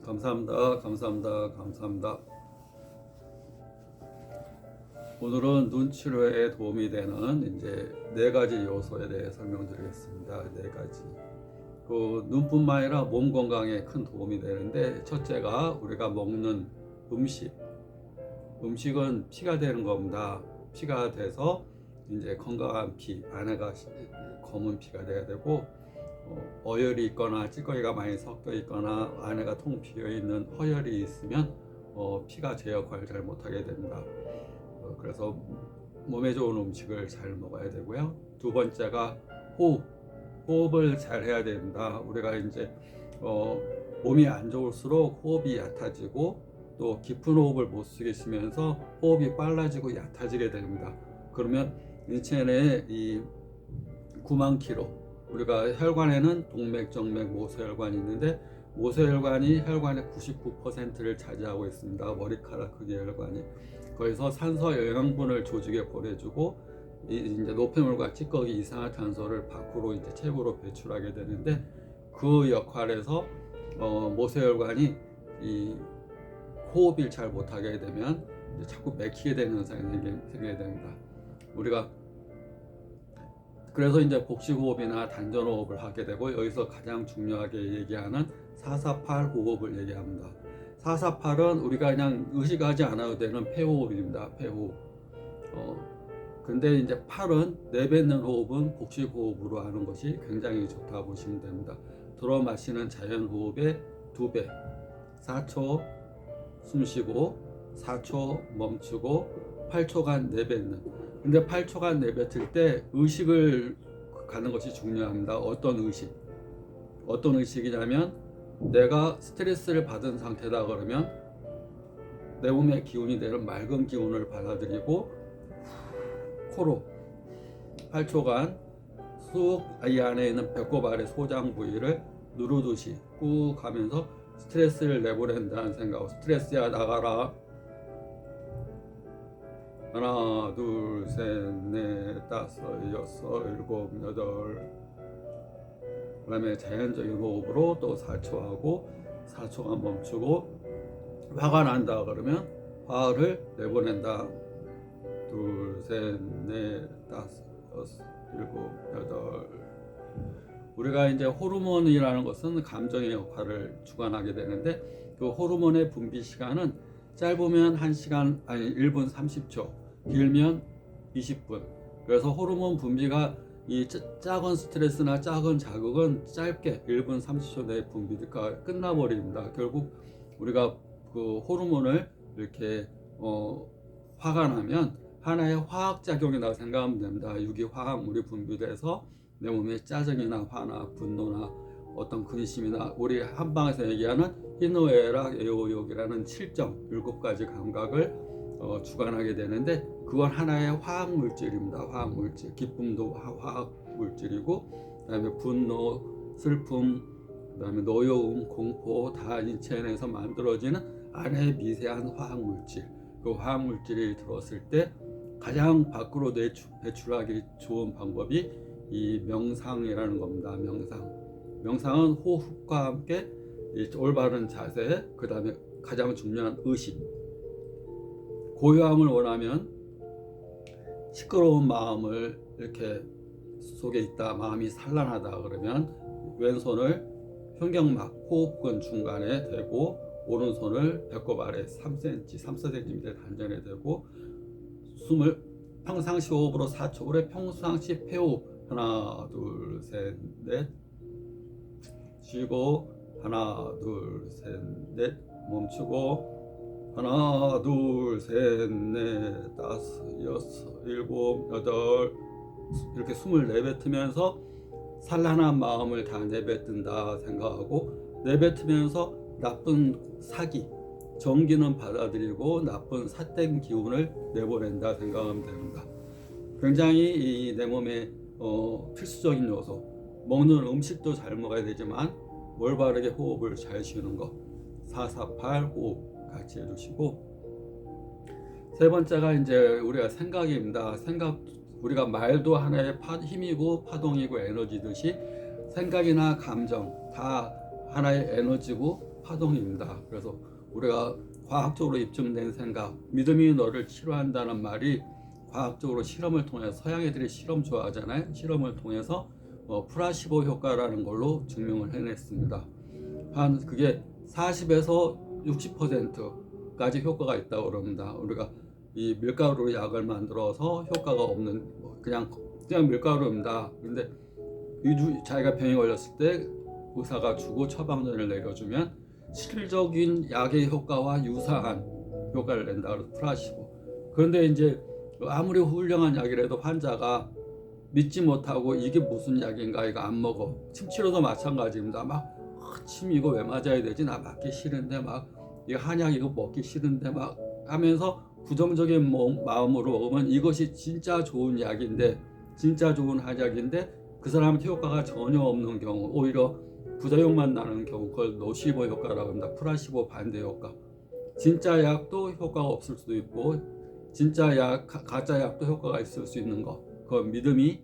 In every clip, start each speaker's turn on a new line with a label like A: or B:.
A: 감사합니다. 감사합니다. 감사합니다. 오늘은 눈 치료에 도움이 되는 이제 4가지 요소에 대해 설명드리겠습니다. 4가지. 그 눈뿐만 아니라 몸 건강에 큰 도움이 되는데, 첫째가 우리가 먹는 음식. 음식은 피가 되는 겁니다. 피가 돼서 이제 건강한 피, 안에가 검은 피가 돼야 되고, 어혈이 있거나 찌꺼기가 많이 섞여 있거나 안에가 통 비어 있는 허혈이 있으면 피가 제 역할을 잘 못하게 됩니다. 그래서 몸에 좋은 음식을 잘 먹어야 되고요. 두 번째가 호흡을 잘 해야 됩니다. 우리가 이제 몸이 안 좋을수록 호흡이 얕아지고 또 깊은 호흡을 못 쓰겠으면서 호흡이 빨라지고 얕아지게 됩니다. 그러면 인체 내에 이 9만 킬로, 우리가 혈관에는 동맥, 정맥, 모세혈관이 있는데, 모세혈관이 혈관의 99%를 차지하고 있습니다. 머리카락 크기 혈관이. 거기서 산소 영양분을 조직에 보내주고 이제 노폐물과 찌꺼기, 이산화탄소를 밖으로 이제 체부로 배출하게 되는데, 그 역할에서 모세혈관이 이 호흡을 잘 못하게 되면 이제 자꾸 막히게 되는 현상이 생기게 됩니다. 우리가 그래서 이제 복식호흡이나 단전호흡을 하게 되고, 여기서 가장 중요하게 얘기하는 448 호흡을 얘기합니다. 448은 우리가 그냥 의식하지 않아도 되는 폐호흡입니다. 폐호흡. 근데 이제 8은 내뱉는 호흡은 복식호흡으로 하는 것이 굉장히 좋다고 보시면 됩니다. 들어 마시는 자연호흡의 2배. 4초 숨 쉬고 4초 멈추고 8초간 내뱉는. 근데 8초간 내뱉을 때 의식을 가는 것이 중요합니다. 어떤 의식이냐면, 내가 스트레스를 받은 상태다 그러면 내 몸의 기운이 되는 맑은 기운을 받아들이고 코로 8초간 쑥 이 안에 있는 배꼽 아래 소장 부위를 누르듯이 꾹 가면서 스트레스를 내보낸다는 생각으로, 스트레스야 나가라. 하나, 둘, 셋, 넷, 다섯, 여섯, 일곱, 여덟. 그 다음에 자연적인 호흡으로 또 4초 하고 4초간 멈추고, 화가 난다 그러면 화를 내보낸다. 둘, 셋, 넷, 다섯, 여섯, 일곱, 여덟. 우리가 이제 호르몬이라는 것은 감정의 역할을 주관하게 되는데, 그 호르몬의 분비 시간은 짧으면 1시간, 아니 1분 30초, 길면 20분. 그래서 호르몬 분비가 이 작은 스트레스나 작은 자극은 짧게 1분 30초 내에 분비가 끝나버립니다. 결국 우리가 그 호르몬을 이렇게 화가 나면 하나의 화학작용이라고 생각하면 됩니다. 유기화학물이 분비돼서 내 몸에 짜증이나 화나 분노나 어떤 근심이나, 우리 한방에서 얘기하는 희노애락 애호욕이라는 7가지 감각을 주관하게 되는데, 그건 하나의 화학물질입니다. 화학물질. 기쁨도 화학물질이고, 그다음에 분노, 슬픔, 그다음에 노여움, 공포 다 인체 내에서 만들어지는 안의 미세한 화학물질. 그 화학물질이 들어왔을 때 가장 밖으로 배출하기 좋은 방법이 이 명상이라는 겁니다. 명상은 호흡과 함께 올바른 자세, 그 다음에 가장 중요한 의식. 고요함을 원하면 시끄러운 마음을 이렇게 속에 있다, 마음이 산란하다 그러면 왼손을 흉경막, 호흡근 중간에 대고 오른손을 배꼽 아래 3cm, 3-4cm 단전에 대고 숨을 평상시 호흡으로 4초, 우리 평상시 폐호흡 하나, 둘, 셋, 넷 쉬고, 하나, 둘, 셋, 넷 멈추고, 하나, 둘, 셋, 넷, 다섯, 여섯, 일곱, 여덟. 이렇게 숨을 내뱉으면서 산란한 마음을 다 내뱉는다 생각하고, 내뱉으면서 나쁜 사기, 정기는 받아들이고 나쁜 삿된 기운을 내보낸다 생각하면 됩니다. 굉장히 내 몸에 필수적인 요소. 먹는 음식도 잘 먹어야 되지만 올바르게 호흡을 잘 쉬는 것, 448 호흡 같이 해주시고, 세 번째가 이제 우리가 생각입니다. 우리가 말도 하나의 힘이고 파동이고 에너지듯이 생각이나 감정 다 하나의 에너지고 파동입니다. 그래서 우리가 과학적으로 입증된 생각, 믿음이 너를 치료한다는 말이 과학적으로 실험을 통해서, 서양 애들이 실험 좋아하잖아요. 실험을 통해서 플라시보 효과라는 걸로 증명을 해냈습니다. 한 그게 40에서 60%까지 효과가 있다고 그럽니다. 우리가 이 밀가루 약을 만들어서 효과가 없는 그냥 밀가루입니다. 근데 자기가 병에 걸렸을 때 의사가 주고 처방전을 내려주면 실질적인 약의 효과와 유사한 효과를 낸다. 그래서 플라시보. 그런데 이제 아무리 훌륭한 약이라도 환자가 믿지 못하고 이게 무슨 약인가 이거 안 먹어. 침치료도 마찬가지입니다. 막 침 이거 왜 맞아야 되지? 나 맞기 싫은데 막 이 한약 이거 먹기 싫은데 막 하면서 부정적인 마음으로 먹으면 이것이 진짜 좋은 약인데, 진짜 좋은 한약인데 그 사람한테 효과가 전혀 없는 경우, 오히려 부작용만 나는 경우, 그걸 노시보 효과라고 합니다. 플라시보 반대 효과. 진짜 약도 효과가 없을 수도 있고 진짜 약, 가짜 약도 효과가 있을 수 있는 거. 그 믿음이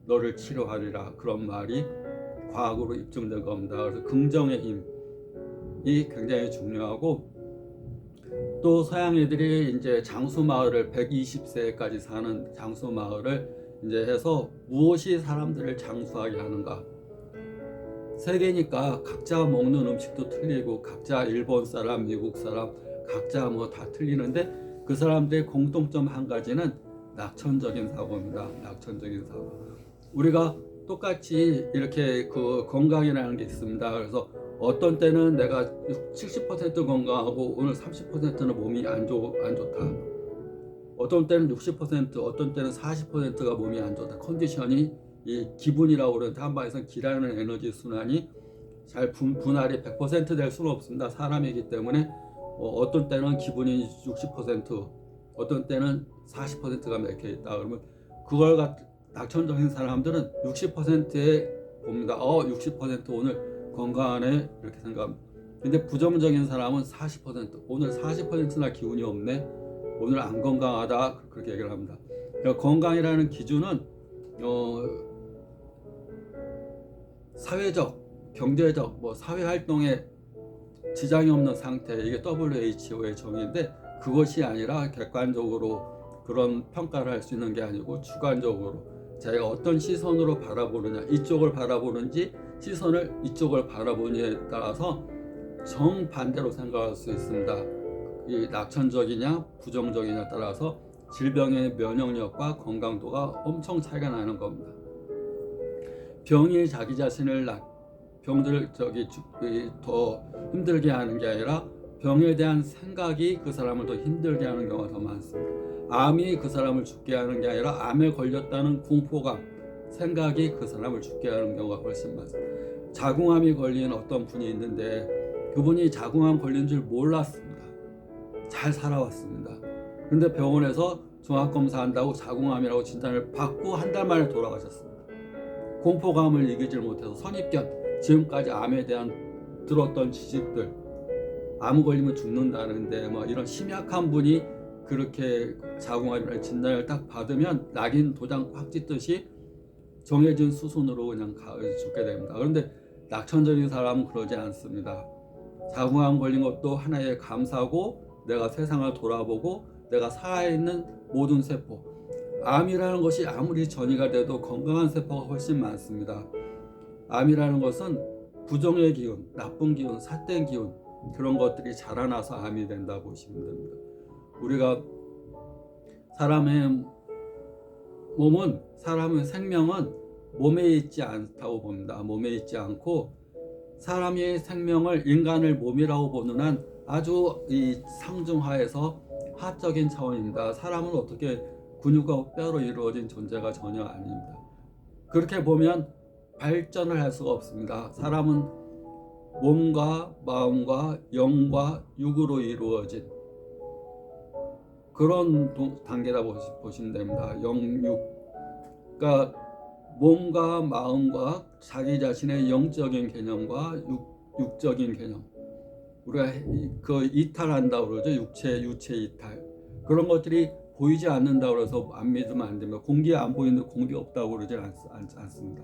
A: 너를 치료하리라, 그런 말이 과학으로 입증된 겁니다. 그래서 긍정의 힘이 굉장히 중요하고, 또 서양 애들이 이제 장수 마을을 120세까지 사는 장수 마을을 이제 해서 무엇이 사람들을 장수하게 하는가? 세계니까 각자 먹는 음식도 틀리고 각자 일본 사람, 미국 사람 각자 뭐 다 틀리는데 그 사람들의 공통점 한 가지는 낙천적인 사고입니다. 낙천적인 사고. 우리가 똑같이 이렇게 그 건강이라는 게 있습니다. 그래서 어떤 때는 내가 70% 건강하고 오늘 30%는 몸이 안 좋다. 어떤 때는 60%, 어떤 때는 40%가 몸이 안 좋다. 컨디션이, 이 기분이라고 그러는데 한마디에서 기라는 에너지 순환이 잘 분할이 100% 될 수는 없습니다. 사람이기 때문에 어떤 때는 기분이 60%, 어떤 때는 40%가 맥혀 있다. 그러면 그걸 낙천적인 사람들은 60%에 봅니다. 60% 오늘 건강하네 이렇게 생각합니다. 근데 부정적인 사람은 40%, 오늘 40%나 기운이 없네, 오늘 안 건강하다, 그렇게 얘기를 합니다. 그러니까 건강이라는 기준은 사회적, 경제적, 사회 활동에 지장이 없는 상태, 이게 WHO의 정의인데 그것이 아니라 객관적으로 그런 평가를 할 수 있는 게 아니고 주관적으로 자기가 어떤 시선으로 바라보느냐, 이쪽을 바라보는지 시선을 이쪽을 바라보느냐에 따라서 정반대로 생각할 수 있습니다. 이 낙천적이냐 부정적이냐에 따라서 질병의 면역력과 건강도가 엄청 차이가 나는 겁니다. 병이 자기 자신을 더 힘들게 하는 게 아니라 병에 대한 생각이 그 사람을 더 힘들게 하는 경우가 더 많습니다. 암이 그 사람을 죽게 하는 게 아니라 암에 걸렸다는 공포감, 생각이 그 사람을 죽게 하는 경우가 훨씬 많습니다. 자궁암이 걸린 어떤 분이 있는데 그분이 자궁암 걸린 줄 몰랐습니다. 잘 살아왔습니다. 근데 병원에서 종합검사한다고 자궁암이라고 진단을 받고 한 달 만에 돌아가셨습니다. 공포감을 이기질 못해서 선입견, 지금까지 암에 대한 들었던 지식들, 암 걸리면 죽는다는데 이런 심약한 분이 그렇게 자궁암이라는 진단을 딱 받으면 낙인 도장 팍 찍듯이 정해진 수순으로 그냥 죽게 됩니다. 그런데 낙천적인 사람은 그러지 않습니다. 자궁암 걸린 것도 하나의 감사고, 내가 세상을 돌아보고 내가 살아있는 모든 세포, 암이라는 것이 아무리 전이가 돼도 건강한 세포가 훨씬 많습니다. 암이라는 것은 부정의 기운, 나쁜 기운, 삿된 기운, 그런 것들이 자라나서 암이 된다 보시면 됩니다. 우리가 사람의 생명은 몸에 있지 않다고 봅니다. 몸에 있지 않고 사람의 생명을, 인간을 몸이라고 보는 한 아주 이 상중하에서 하적인 차원입니다. 사람은 어떻게 근육과 뼈로 이루어진 존재가 전혀 아닙니다. 그렇게 보면 발전을 할 수가 없습니다. 사람은 몸과 마음과 영과 육으로 이루어진 그런 단계다 보시면 됩니다. 영육. 그러니까 몸과 마음과 자기 자신의 영적인 개념과 육적인 개념, 우리가 그 이탈한다고 그러죠. 유체 이탈. 그런 것들이 보이지 않는다고 해서 안 믿으면 안 됩니다. 공기에 안 보이는데 공기 없다고 그러지 않습니다.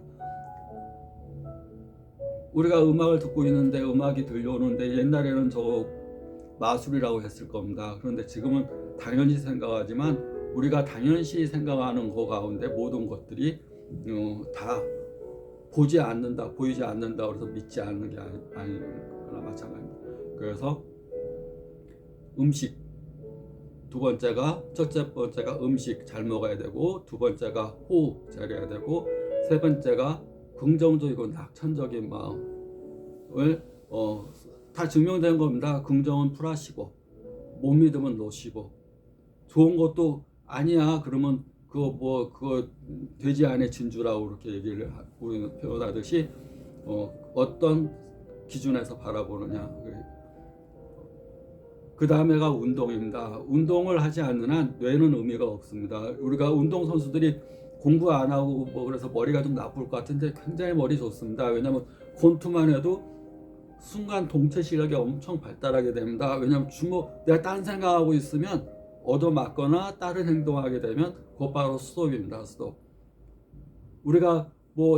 A: 우리가 음악을 듣고 있는데 음악이 들려오는데 옛날에는 저 마술이라고 했을 겁니다. 그런데 지금은 당연시 생각하지만 우리가 당연시 생각하는 거 가운데 모든 것들이 다 보지 않는다, 보이지 않는다 그래서 믿지 않는 게 아니거나 마찬가지입니다. 그래서 음식, 첫째 번째가 음식 잘 먹어야 되고, 두 번째가 호흡 잘해야 되고, 세 번째가 긍정적이고 낙천적인 마음을 다 증명된 겁니다. 긍정은 플러스고 못 믿으면 노시고, 좋은 것도 아니야 그러면 그거 되지 않은 진주라고 그렇게 얘기를 우리는 표현하듯이 어떤 기준에서 바라보느냐. 그 다음에가 운동입니다. 운동을 하지 않는 한 뇌는 의미가 없습니다. 우리가 운동 선수들이 공부 안 하고 그래서 머리가 좀 나쁠 것 같은데 굉장히 머리 좋습니다. 왜냐하면 권투만 해도 순간 동체 시력이 엄청 발달하게 됩니다. 왜냐하면 내가 딴 생각하고 있으면 얻어맞거나 다른 행동하게 되면 그거 바로 스톱입니다. 스톱. 우리가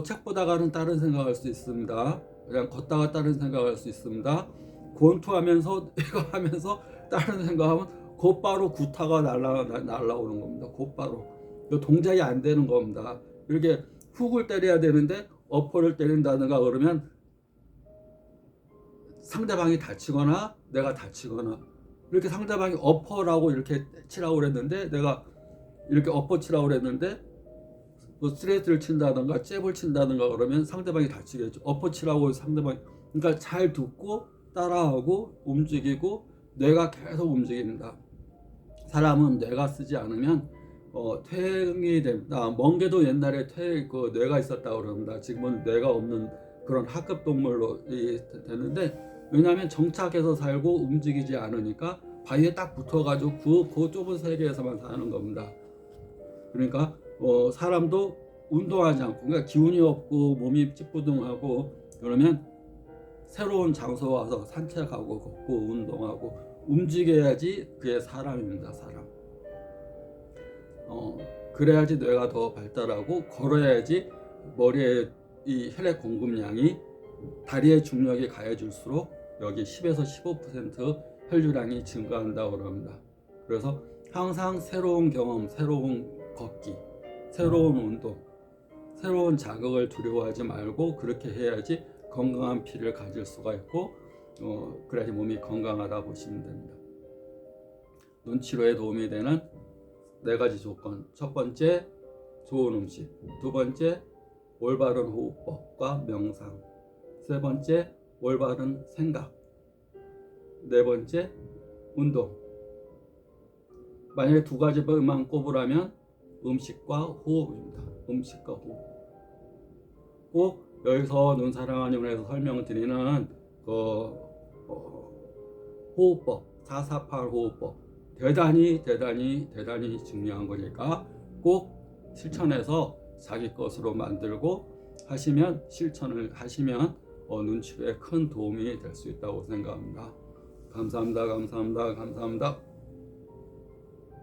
A: 책 보다가는 다른 생각할 수 있습니다. 그냥 걷다가 다른 생각할 수 있습니다. 권투하면서 이거 하면서 다른 생각하면 곧바로 구타가 날라오는 겁니다. 곧바로 동작이 안 되는 겁니다. 이렇게 훅을 때려야 되는데 어퍼를 때린다든가 그러면 상대방이 다치거나 내가 다치거나, 이렇게 상대방이 어퍼라고 이렇게 치라고 그랬는데 내가 이렇게 어퍼 치라고 그랬는데 스트레이트를 친다든가 잽을 친다든가 그러면 상대방이 다치겠죠. 어퍼 치라고 상대방이, 그러니까 잘 듣고 따라하고 움직이고 뇌가 계속 움직입니다. 사람은 뇌가 쓰지 않으면 퇴행이 됩니다. 멍게도 옛날에 뇌가 있었다고 그럽니다. 지금은 뇌가 없는 그런 하급 동물로 됐는데, 왜냐하면 정착해서 살고 움직이지 않으니까 바위에 딱 붙어가지고 그 좁은 세계에서만 사는 겁니다. 그러니까 사람도 운동하지 않고, 그러니까 기운이 없고 몸이 찌뿌둥하고 그러면 새로운 장소 와서 산책하고 걷고 운동하고 움직여야지 그게 사람입니다. 사람. 그래야지 뇌가 더 발달하고, 걸어야지 머리에 이 혈액 공급량이, 다리의 중력이 가해질수록 여기 10에서 15% 혈류량이 증가한다고 합니다. 그래서 항상 새로운 경험, 새로운 걷기, 새로운 운동, 새로운 자극을 두려워하지 말고 그렇게 해야지 건강한 피를 가질 수가 있고 그래야지 몸이 건강하다 보시면 됩니다. 눈치료에 도움이 되는 4가지 조건. 첫 번째, 좋은 음식. 두 번째, 올바른 호흡법과 명상. 세 번째, 올바른 생각. 네 번째, 운동. 만약에 2가지만 꼽으라면 음식과 호흡입니다. 음식과 호흡. 꼭 여기서 눈사랑한영에서 설명드리는 호흡법, 448 호흡법 대단히 중요한 거니까 꼭 실천해서 자기 것으로 만들고 실천을 하시면 눈치료에 큰 도움이 될 수 있다고 생각합니다. 감사합니다.